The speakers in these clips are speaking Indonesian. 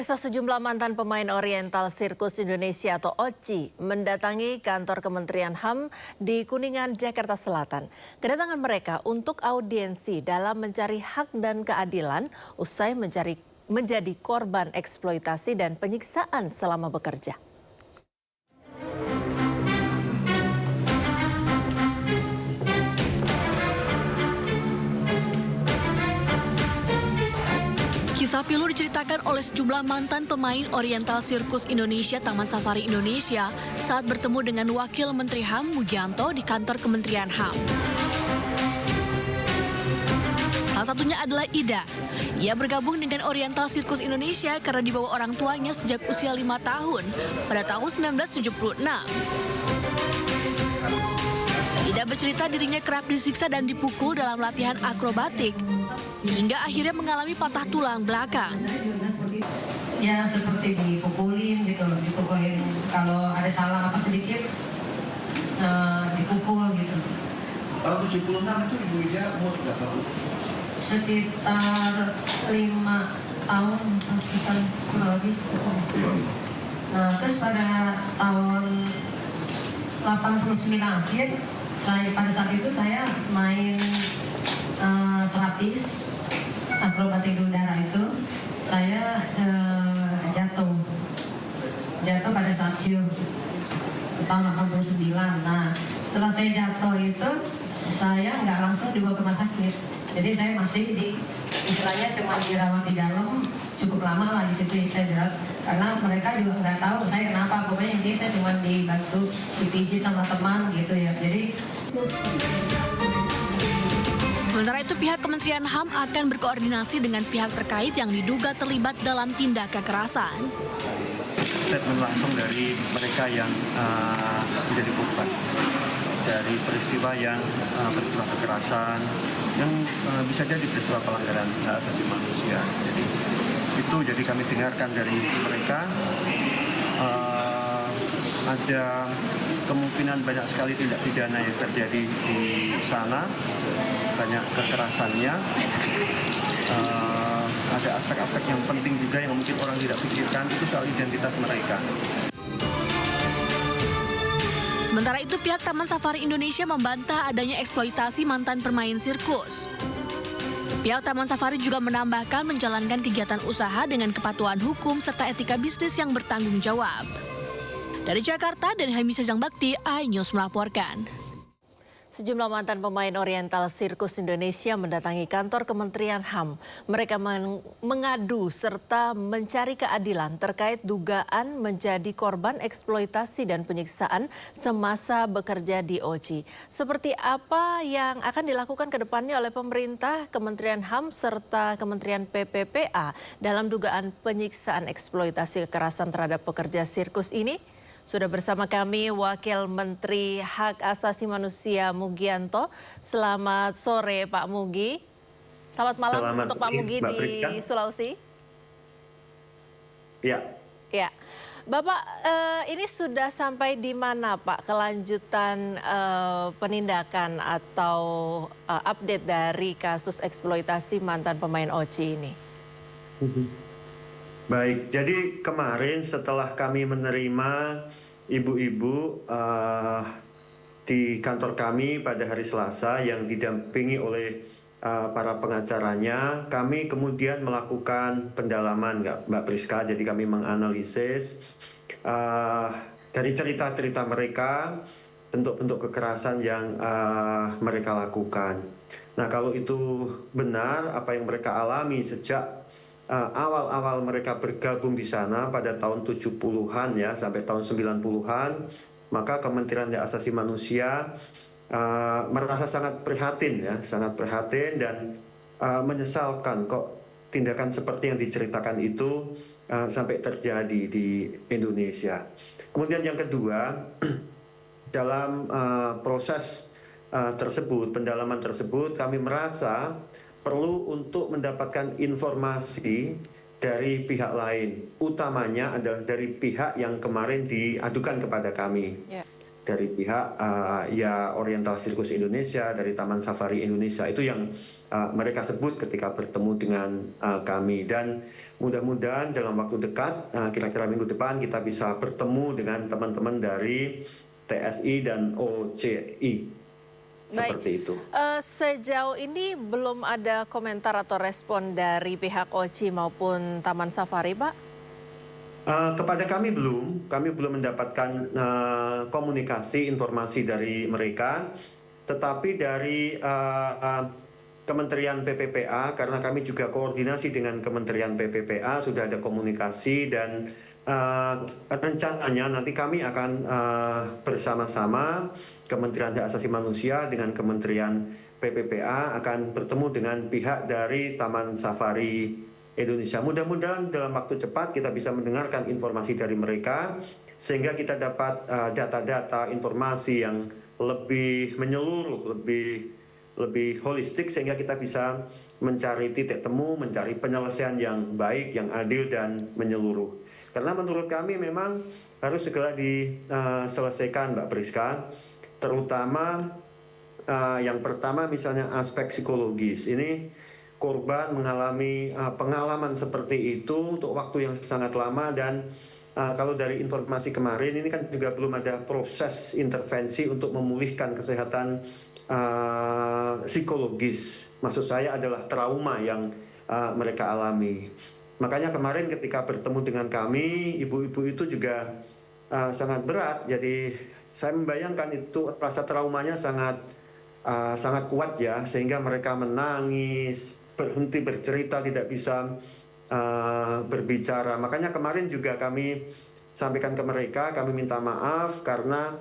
Pemirsa, sejumlah mantan pemain Oriental Sirkus Indonesia atau OCI mendatangi kantor Kementerian HAM di Kuningan, Jakarta Selatan. Kedatangan mereka untuk audiensi dalam mencari hak dan keadilan usai menjadi korban eksploitasi dan penyiksaan selama bekerja. Kisah pilu diceritakan oleh sejumlah mantan pemain Oriental Sirkus Indonesia Taman Safari Indonesia saat bertemu dengan Wakil Menteri HAM Mugianto di kantor Kementerian HAM. Salah satunya adalah Ida. Ia bergabung dengan Oriental Sirkus Indonesia karena dibawa orang tuanya sejak usia 5 tahun pada tahun 1976. Ida bercerita dirinya kerap disiksa dan dipukul dalam latihan akrobatik, hingga akhirnya mengalami patah tulang belakang. Ya seperti dipukulin gitu, dipukulin kalau ada salah apa sedikit dipukul gitu. Tahun 76 itu Ibu Ida umur berapa? Sekitar 5 tahun, sekitar kurang lebih 10. Nah terus pada tahun 89 akhir, pada saat itu saya main terapis akrobatik udara itu, saya jatuh pada saat show tahun 89. Nah setelah saya jatuh itu saya nggak langsung dibawa ke rumah sakit, jadi saya masih istilahnya cuma dirawat di dalam cukup lama lah di situ saya jerat, karena mereka juga nggak tahu saya kenapa. Pokoknya intinya saya cuma dibantu dipijit sama teman gitu ya. Jadi sementara itu, pihak Kementerian HAM akan berkoordinasi dengan pihak terkait yang diduga terlibat dalam tindak kekerasan. Statement langsung dari mereka yang menjadi korban dari peristiwa kekerasan yang bisa jadi peristiwa pelanggaran hak asasi manusia. Jadi kami dengarkan dari mereka ada kemungkinan banyak sekali tindak pidana yang terjadi di sana, banyak kekerasannya. Ada aspek-aspek yang penting juga yang mungkin orang tidak pikirkan, itu soal identitas mereka. Sementara itu, pihak Taman Safari Indonesia membantah adanya eksploitasi mantan pemain sirkus. Pihak Taman Safari juga menambahkan menjalankan kegiatan usaha dengan kepatuhan hukum serta etika bisnis yang bertanggung jawab. Dari Jakarta, dari Hamisa Zangbakti, iNews melaporkan. Sejumlah mantan pemain Oriental Sirkus Indonesia mendatangi kantor Kementerian HAM. Mereka mengadu serta mencari keadilan terkait dugaan menjadi korban eksploitasi dan penyiksaan semasa bekerja di OCI. Seperti apa yang akan dilakukan ke depannya oleh pemerintah, Kementerian HAM serta Kementerian PPPA dalam dugaan penyiksaan eksploitasi kekerasan terhadap pekerja sirkus ini? Sudah bersama kami Wakil Menteri Hak Asasi Manusia Mugianto. Selamat sore Pak Mugi. Selamat malam untuk Pak Mugi di Sulawesi. Ya. Ya, Bapak, ini sudah sampai di mana Pak kelanjutan penindakan atau update dari kasus eksploitasi mantan pemain OCI ini? Baik, jadi kemarin setelah kami menerima ibu-ibu di kantor kami pada hari Selasa yang didampingi oleh para pengacaranya, kami kemudian melakukan pendalaman, Mbak Priska. Jadi kami menganalisis dari cerita-cerita mereka, bentuk-bentuk kekerasan yang mereka lakukan. Nah, kalau itu benar apa yang mereka alami sejak awal-awal mereka bergabung di sana pada tahun 70-an ya sampai tahun 90-an, maka Kementerian Hak Asasi Manusia merasa sangat prihatin dan menyesalkan kok tindakan seperti yang diceritakan itu sampai terjadi di Indonesia. Kemudian yang kedua, dalam proses pendalaman tersebut kami merasa perlu untuk mendapatkan informasi dari pihak lain, utamanya adalah dari pihak yang kemarin diadukan kepada kami. dari pihak ya Oriental Circus Indonesia, dari Taman Safari Indonesia, itu yang mereka sebut ketika bertemu dengan kami. Dan mudah-mudahan dalam waktu dekat, kira-kira minggu depan kita bisa bertemu dengan teman-teman dari TSI dan OCI. Seperti itu. Sejauh ini belum ada komentar atau respon dari pihak OCI maupun Taman Safari, Pak? Kepada kami belum mendapatkan komunikasi informasi dari mereka, tetapi dari Kementerian PPPA, karena kami juga koordinasi dengan Kementerian PPPA, sudah ada komunikasi dan rencananya nanti kami akan bersama-sama Kementerian Hak Asasi Manusia dengan Kementerian PPPA akan bertemu dengan pihak dari Taman Safari Indonesia. Mudah-mudahan dalam waktu cepat kita bisa mendengarkan informasi dari mereka sehingga kita dapat data-data informasi yang lebih menyeluruh, lebih holistik sehingga kita bisa mencari titik temu, mencari penyelesaian yang baik, yang adil dan menyeluruh. Karena menurut kami memang harus segera diselesaikan, Mbak Priska, terutama yang pertama misalnya aspek psikologis. Ini korban mengalami pengalaman seperti itu untuk waktu yang sangat lama dan kalau dari informasi kemarin ini kan juga belum ada proses intervensi untuk memulihkan kesehatan psikologis. Maksud saya adalah trauma yang mereka alami. Makanya kemarin ketika bertemu dengan kami, ibu-ibu itu juga sangat berat. Jadi saya membayangkan itu rasa traumanya sangat kuat ya, sehingga mereka menangis, berhenti bercerita, tidak bisa berbicara. Makanya kemarin juga kami sampaikan ke mereka, kami minta maaf karena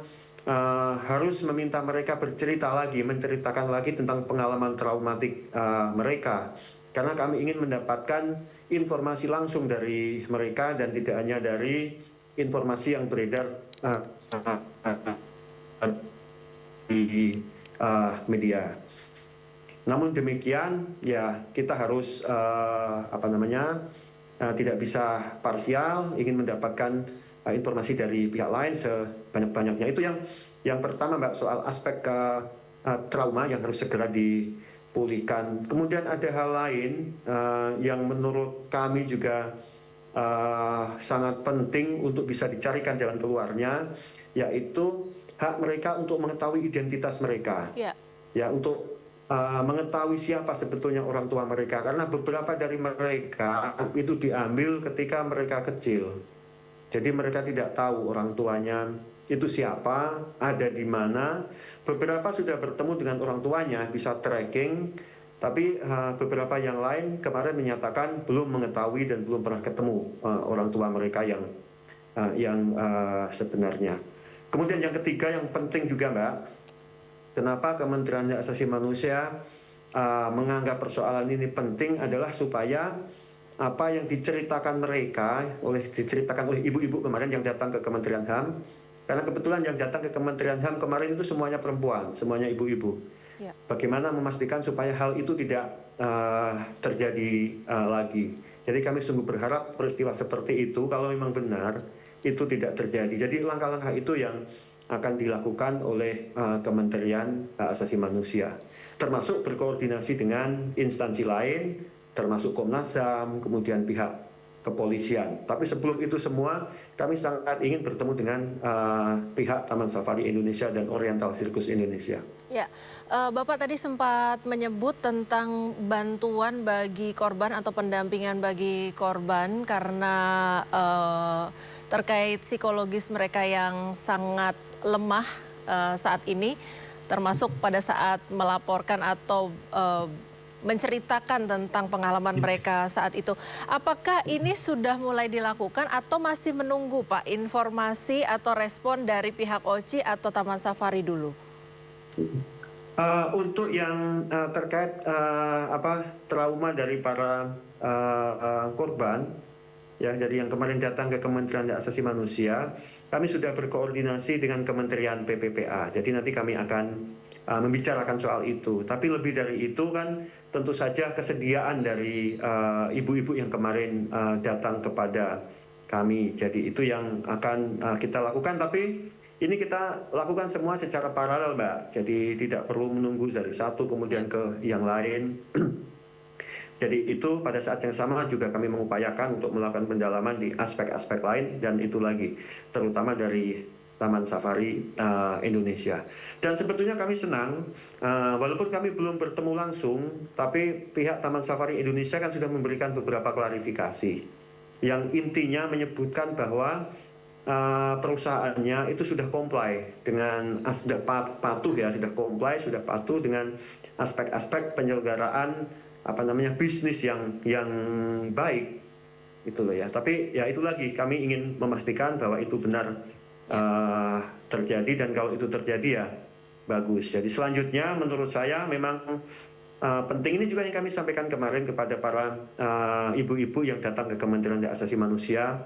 harus meminta mereka bercerita lagi, menceritakan lagi tentang pengalaman traumatik mereka. Karena kami ingin mendapatkan informasi langsung dari mereka dan tidak hanya dari informasi yang beredar di media. Namun demikian, ya kita harus tidak bisa parsial, ingin mendapatkan informasi dari pihak lain sebanyak-banyaknya. Itu yang pertama, Mbak, soal aspek trauma yang harus segera dipulihkan. Kemudian ada hal lain yang menurut kami juga sangat penting untuk bisa dicarikan jalan keluarnya, yaitu hak mereka untuk mengetahui identitas mereka. Ya, untuk mengetahui siapa sebetulnya orang tua mereka, karena beberapa dari mereka itu diambil ketika mereka kecil. Jadi mereka tidak tahu orang tuanya itu siapa, ada di mana. Beberapa sudah bertemu dengan orang tuanya, bisa tracking, tapi beberapa yang lain kemarin menyatakan belum mengetahui dan belum pernah ketemu orang tua mereka yang sebenarnya. Kemudian yang ketiga yang penting juga, Mbak, kenapa Kementerian Hak Asasi Manusia menganggap persoalan ini penting adalah supaya apa yang diceritakan diceritakan oleh ibu-ibu kemarin yang datang ke Kementerian HAM, karena kebetulan yang datang ke Kementerian HAM kemarin itu semuanya perempuan, semuanya ibu-ibu. Ya. Bagaimana memastikan supaya hal itu tidak terjadi lagi. Jadi kami sungguh berharap peristiwa seperti itu kalau memang benar itu tidak terjadi. Jadi langkah-langkah itu yang akan dilakukan oleh Kementerian Hak Asasi Manusia, termasuk berkoordinasi dengan instansi lain, termasuk Komnas HAM, kemudian pihak kepolisian. Tapi sebelum itu semua, kami sangat ingin bertemu dengan pihak Taman Safari Indonesia dan Oriental Circus Indonesia. Ya, Bapak tadi sempat menyebut tentang bantuan bagi korban atau pendampingan bagi korban karena terkait psikologis mereka yang sangat lemah saat ini, termasuk pada saat melaporkan atau menceritakan tentang pengalaman mereka saat itu. Apakah ini sudah mulai dilakukan atau masih menunggu, Pak, informasi atau respon dari pihak OCI atau Taman Safari dulu? Untuk yang terkait trauma dari para korban, ya, jadi yang kemarin datang ke Kementerian Hak Asasi Manusia, kami sudah berkoordinasi dengan Kementerian PPPA. Jadi nanti kami akan membicarakan soal itu. Tapi lebih dari itu kan tentu saja kesediaan dari ibu-ibu yang kemarin datang kepada kami. Jadi itu yang akan kita lakukan. Tapi ini kita lakukan semua secara paralel, Mbak. Jadi tidak perlu menunggu dari satu kemudian ke yang lain. Jadi itu pada saat yang sama juga kami mengupayakan untuk melakukan pendalaman di aspek-aspek lain, dan itu lagi terutama dari Taman Safari Indonesia. Dan sebetulnya kami senang, walaupun kami belum bertemu langsung, tapi pihak Taman Safari Indonesia kan sudah memberikan beberapa klarifikasi yang intinya menyebutkan bahwa perusahaannya itu sudah comply dengan sudah patuh ya, sudah comply, sudah patuh dengan aspek-aspek penyelenggaraan bisnis yang baik itu loh ya. Tapi ya itu lagi, kami ingin memastikan bahwa itu benar terjadi, dan kalau itu terjadi ya bagus. Jadi selanjutnya menurut saya memang penting, ini juga yang kami sampaikan kemarin kepada para ibu-ibu yang datang ke Kementerian Hak Asasi Manusia,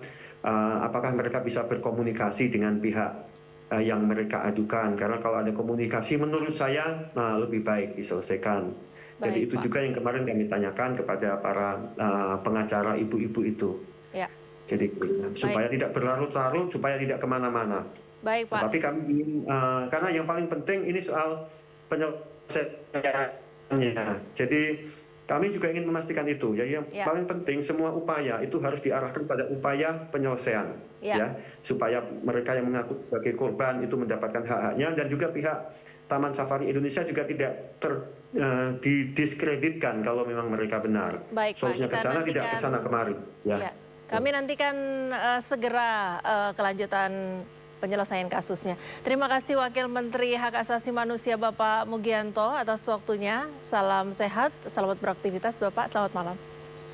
apakah mereka bisa berkomunikasi dengan pihak yang mereka adukan, karena kalau ada komunikasi menurut saya lebih baik diselesaikan. Jadi Baik, itu Pak. juga yang kemarin kami tanyakan kepada para pengacara ibu-ibu itu. Ya, Jadi supaya tidak berlarut-larut, supaya tidak kemana-mana. baik Pak. Tapi kami ingin, karena yang paling penting ini soal penyelesaiannya. Jadi kami juga ingin memastikan itu. Ya, yang Ya. paling penting semua upaya itu harus diarahkan pada upaya penyelesaian, Ya. supaya mereka yang mengaku sebagai korban itu mendapatkan hak-haknya, dan juga pihak Taman Safari Indonesia juga tidak didiskreditkan kalau memang mereka benar. Baik, Pak. Solusinya ke Kita sana, tidak nantikan- ke sana kemari. Ya. Ya, kami nantikan segera kelanjutan penyelesaian kasusnya. Terima kasih Wakil Menteri Hak Asasi Manusia Bapak Mugianto atas waktunya. Salam sehat, selamat beraktivitas Bapak, selamat malam.